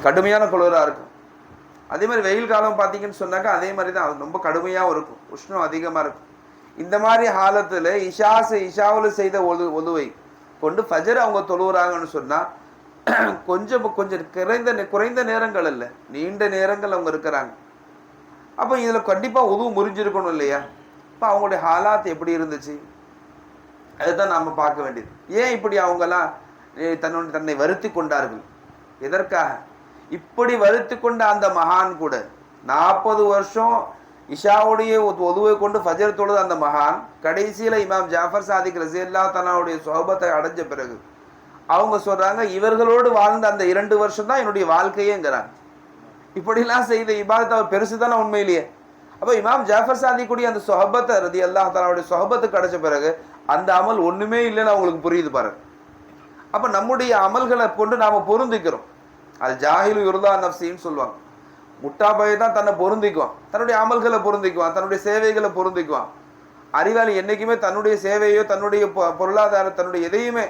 கடுமையான குளிராக இருக்கும். அதே மாதிரி வெயில் காலம் பார்த்தீங்கன்னு சொன்னாக்கா அதே மாதிரி தான், அது ரொம்ப கடுமையாகவும் இருக்கும், உஷ்ணம் அதிகமாக இருக்கும். இந்த மாதிரி ஹாலத்தில் இஷாவில் செய்த ஒதுவை கொண்டு ஃபஜர் அவங்க தொழுகிறாங்கன்னு சொன்னால் கொஞ்சம் குறைந்த நேரங்கள் இல்லை, நீண்ட நேரங்கள் அவங்க இருக்கிறாங்க. அப்போ இதில் கண்டிப்பாக உதவு முறிஞ்சிருக்கணும் இல்லையா? இப்போ அவங்களுடைய ஹாலாத் எப்படி இருந்துச்சு, அதுதான் நாம் பார்க்க வேண்டியது. ஏன் இப்படி அவங்கெல்லாம் தன்னை வருத்தி கொண்டார்கள்? எதற்காக? இப்படி வருத்தி கொண்ட அந்த மகான் கூட 40 வருஷம் இஷாவுடைய ஒதுவை கொண்டு ஃபஜர் தொழுது அந்த மகான் கடைசியில் இமாம் ஜாஃபர் சாதிக் ரஸியல்லாஹு தஆலாவுடைய சொஹபத்தை அடைஞ்ச பிறகு அவங்க சொல்கிறாங்க, இவர்களோடு வாழ்ந்த அந்த 2 வருஷம் தான் என்னுடைய வாழ்க்கையேங்கிறாங்க. இப்படிலாம் செய்த இபாதத் அவர் பெருசு தானே உண்மையிலேயே. அப்போ இமாம் ஜாஃபர் சாதிக்குடைய அந்த சொஹபத்தை ரலியல்லாஹு தஆலாவுடைய சொஹபத்து கிடைச்ச பிறகு அந்த அமல் ஒன்றுமே இல்லைன்னு அவங்களுக்கு புரியுது பாருங்க. அப்போ நம்முடைய அமல்களை கொண்டு நாம் பொருந்திக்கிறோம். அது ஜாஹிலு யுர்தா நஃப்ஸின்னு சொல்லுவாங்க. முட்டாபையை தான் தன்னை பொருந்திக்குவான், தன்னுடைய அமல்களை பொருந்திக்குவான், தன்னுடைய சேவைகளை பொருந்திக்குவான். அறிவாளி என்றைக்குமே தன்னுடைய சேவையோ தன்னுடைய பொருளாதார தன்னுடைய எதையுமே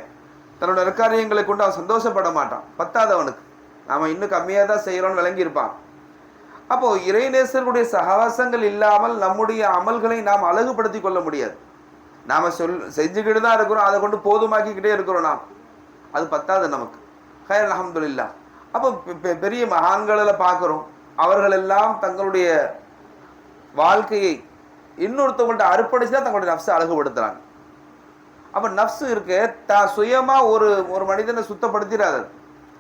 தன்னுடைய நற்காரியங்களை கொண்டு அவன் சந்தோஷப்பட மாட்டான். பத்தாதவனுக்கு நாம் இன்னும் கம்மியாக தான் செய்கிறோன்னு விளங்கியிருப்பான். அப்போது இறைநேசர்களுடைய சகவாசங்கள் இல்லாமல் நம்முடைய அமல்களை நாம் அழகுபடுத்தி கொள்ள முடியாது. நாம் செஞ்சுக்கிட்டு தான் இருக்கிறோம், அதை கொண்டு போதுமாக்கிக்கிட்டே இருக்கிறோம் நாம், அது பத்தாது நமக்கு. ஹைர் அல்ஹம்துலில்லாஹ். அப்போ பெரிய மகான்களில் பார்க்குறோம், அவர்களெல்லாம் தங்களுடைய வாழ்க்கையை இன்னொருத்தவங்கள்ட்ட அர்ப்பணிச்சு தான் தங்களுடைய நஃப்ஸை அழகுபடுத்துகிறாங்க. அப்போ நஃப்ஸு இருக்கு தான் சுயமாக ஒரு மனிதனை சுத்தப்படுத்திடாது,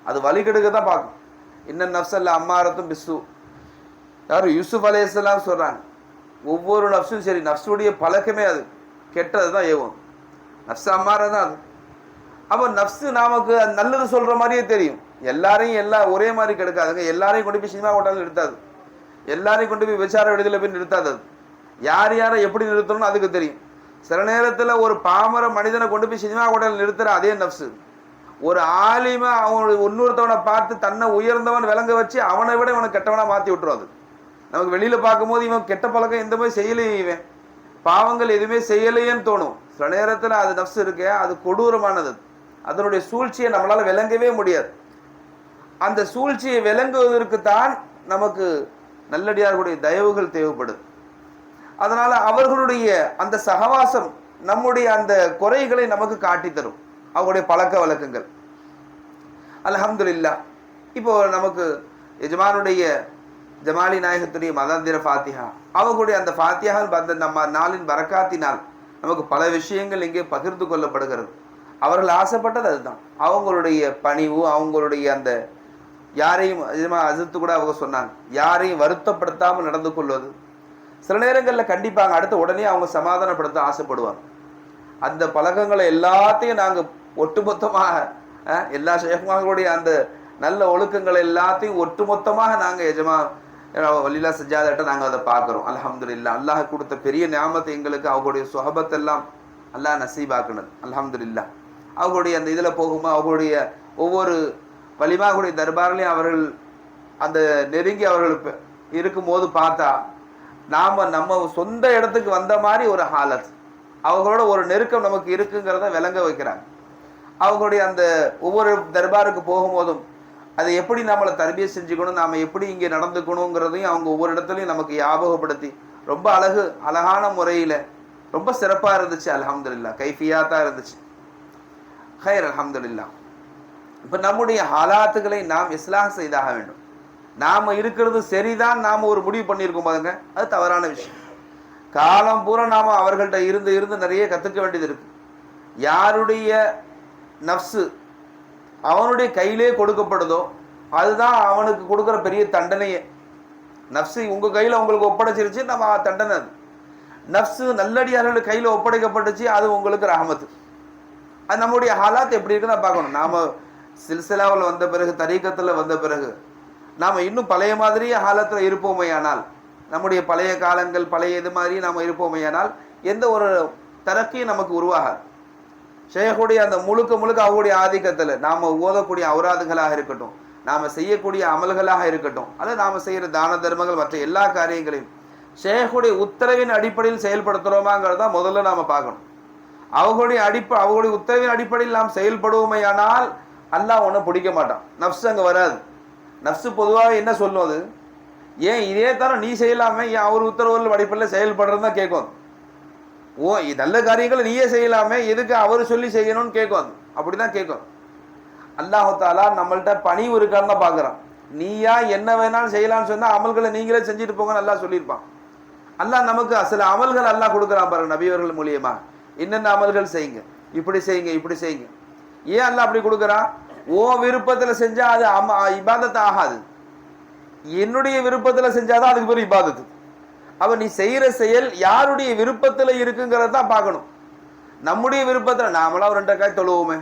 அது வழிகெடுக்க தான் பார்க்கும். இன்னும் நஃப்ஸ் அல்ல அம்மாரத்தும் பிஸ்ஸு, யாரும் யூசுப் அலைஹிஸ்ஸலாம் சொல்கிறாங்க, ஒவ்வொரு நஃப்ஸும் சரி நஃப்ஸுடைய பழக்கமே அது கெட்டது தான் ஏவும், நஃப்ஸ் அம்மாரை தான் அது. அப்போ நஃப்ஸு நமக்கு நல்லது சொல்கிற மாதிரியே தெரியும், எல்லாரையும் ஒரே மாதிரி கெடுக்காதுங்க. எல்லாரையும் கொண்டு போய் சினிமா கொண்டாலும் நிறுத்தாது, எல்லாரையும் கொண்டு போய் விசார விடுதலை போய் நிறுத்தாது. அது யாரை எப்படி நிறுத்தணும்னு அதுக்கு தெரியும். சில நேரத்தில் ஒரு பாமர மனிதனை கொண்டு போய் சினிமா கொண்டாலும் நிறுத்துகிற அதே நஃப்ஸு ஒரு ஆலிமா அவனுடைய இன்னொருத்தவனை பார்த்து தன்னை உயர்ந்தவன் விளங்க வச்சு அவனை விட இவனை கெட்டவனாக மாற்றி விட்டுரும். அது நமக்கு வெளியில் பார்க்கும்போது இவன் கெட்ட பழக்கம் எந்த மாதிரி செய்யலையே, இவன் பாவங்கள் எதுவுமே செய்யலையேன்னு தோணும். சில நேரத்தில் அது நஃப்ஸ் இருக்கே அது கொடூரமானது, அதனுடைய சூழ்ச்சியை நம்மளால் விளங்கவே முடியாது. அந்த சூழ்ச்சியை விளங்குவதற்கு தான் நமக்கு நல்லடியார்களுடைய தயவுகள் தேவைப்படுது. அதனால் அவர்களுடைய அந்த சகவாசம் நம்முடைய அந்த குறைகளை நமக்கு காட்டி தரும், அவங்களுடைய பழக்க வழக்கங்கள். அல்ஹம்துலில்லாஹ். இப்போ நமக்கு எஜமானுடைய ஜமாலி நாயகத்துடைய மதாந்திர ஃபாத்திஹா, அவங்களுடைய அந்த ஃபாத்திஹால் அந்த நம்ம நாளின் பரக்காத்தினால் நமக்கு பல விஷயங்கள் இங்கே பகிர்ந்து கொள்ளப்படுகிறது. அவர்கள் ஆசைப்பட்டது அதுதான், அவங்களுடைய பணிவு, அவங்களுடைய அந்த யாரையும் அஜித்து கூட அவங்க சொன்னாங்க, யாரையும் வருத்தப்படுத்தாமல் நடந்து கொள்வது. சில நேரங்களில் கண்டிப்பாங்க அடுத்த உடனே அவங்க சமாதானப்படுத்த ஆசைப்படுவாங்க. அந்த பழக்கங்களை எல்லாத்தையும் நாங்கள் ஒட்டுமொத்தமாக எல்லா ஷேஃப்மார்களுடைய அந்த நல்ல ஒழுக்கங்களை எல்லாத்தையும் ஒட்டுமொத்தமாக நாங்கள் வலிலா சஜாதட்ட நாங்கள் அதை பார்க்குறோம். அல்ஹம்துலில்லாஹ். அல்லாஹ் கொடுத்த பெரிய ஞாபகத்தை எங்களுக்கு அவங்களுடைய சுஹபத்தெல்லாம் அல்லாஹ் நசீபாக்குனது. அல்ஹம்துலில்லாஹ். அவங்களுடைய அந்த இதில் போகும்போது அவங்களுடைய ஒவ்வொரு வலிமாவுடைய தர்பார்லையும் அவர்கள் அந்த நெருங்கி அவர்கள் இருக்கும்போது பார்த்தா நம்ம சொந்த இடத்துக்கு வந்த மாதிரி ஒரு ஹாலத், அவங்களோட ஒரு நெருக்கம் நமக்கு இருக்குங்கிறத விளங்க வைக்கிறாங்க. அவங்களுடைய அந்த ஒவ்வொரு தர்பாருக்கு போகும்போதும் அதை எப்படி நம்மளை தர்பியை செஞ்சுக்கணும், நாம் எப்படி இங்கே நடந்துக்கணுங்கிறதையும் அவங்க ஒவ்வொரு இடத்துலையும் நமக்கு ஞாபகப்படுத்தி ரொம்ப அழகான முறையில் ரொம்ப சிறப்பாக இருந்துச்சு. அல்ஹம்துலில்லாஹ். கைஃபியாத்தாக இருந்துச்சு. ஹைர் அல்ஹம்துலில்லாஹ். இப்போ நம்முடைய ஹாலாத்துகளை நாம் இஸ்லாஹ் செய்தாக வேண்டும். நாம் இருக்கிறது சரிதான் நாம் ஒரு முடிவு பண்ணியிருக்கோம் பாருங்க, அது தவறான விஷயம். காலம் பூரா நாம் அவர்கள்ட்ட இருந்து நிறைய கற்றுக்க வேண்டியது இருக்குது. யாருடைய நஃப்ஸு அவனுடைய கையிலே கொடுக்கப்படுதோ அதுதான் அவனுக்கு கொடுக்குற பெரிய தண்டனையே. நஃப்ஸு உங்கள் கையில் உங்களுக்கு ஒப்படைச்சிருச்சு, நம்ம தண்டனை. அது நஃப்ஸு நல்லடியார்கள் கையில் ஒப்படைக்கப்பட்டுச்சு, அது உங்களுக்கு ரஹமத்து. அது நம்முடைய ஹாலாத் எப்படி இருக்குன்னு பார்க்கணும். நாம் சில்சிலாவில் வந்த பிறகு, தரீக்கத்தில் வந்த பிறகு நாம் இன்னும் பழைய மாதிரியே ஹாலத்தில் இருப்போமையானால், நம்முடைய பழைய காலங்கள் பழைய இது மாதிரி நாம் இருப்போமையானால் எந்த ஒரு தரக்கையும் நமக்கு உருவாகாது. ஷேகுடைய அந்த முழுக்க அவருடைய ஆதிக்கத்தில் நாம் ஓதக்கூடிய அவுராதுகளாக இருக்கட்டும், நாம் செய்யக்கூடிய அமல்களாக இருக்கட்டும், அல்லது நாம் செய்கிற தான தர்மங்கள் மற்ற எல்லா காரியங்களையும் ஷேகுடைய உத்தரவின் அடிப்படையில் செயல்படுத்துகிறோமாங்கிறது தான் முதல்ல நாம் பார்க்கணும். அவர்களுடைய உத்தரவின் அடிப்படையில் நாம் செயல்படுவோமையானால் அல்லாஹ் ஒன்றும் பிடிக்க மாட்டான், நஃப்ஸ் அங்கே வராது. நஃப்ஸு பொதுவாக என்ன சொல்லும் அது? ஏன் இதே தரம் நீ செய்யலாமே, ஏன் அவர் உத்தரவுகள் அடிப்படையில் செயல்படுறது தான் கேட்கும். ஓ நல்ல காரியங்களை நீயே செய்யலாமே, எதுக்கு அவர் சொல்லி செய்யணும்னு கேட்கும் அது. அப்படிதான் கேட்கும். அல்லாஹு தாலா நம்மள்ட்ட பணிவு இருக்கான்னு தான் பார்க்குறான். நீயா என்ன வேணாலும் செய்யலாம்னு சொன்னா அமல்களை நீங்களே செஞ்சுட்டு போங்கன்னு அல்லாஹ் சொல்லியிருப்பான். அல்லாஹ் நமக்கு சில அமல்கள் அல்லாஹ் கொடுக்குறான் பாருங்க நபியவர்கள் மூலியமா. என்னென்ன அமல்கள் செய்யுங்க, இப்படி செய்யுங்க, இப்படி செய்யுங்க. ஏன் அல்லாஹ் அப்படி கொடுக்குறான்? ஓ விருப்பத்தில் செஞ்சா அது இபாதத்து ஆகாது. என்னுடைய விருப்பத்தில் செஞ்சாதான் அதுக்கு பேர் இபாதத்து. அப்ப நீ செய்யற செயல் யாருடைய விருப்பத்தில் இருக்குங்கிறத தான் பார்க்கணும். நம்முடைய விருப்பத்தில் நாமளா ஒரு 2 ரக்காத் தொழுவோமே,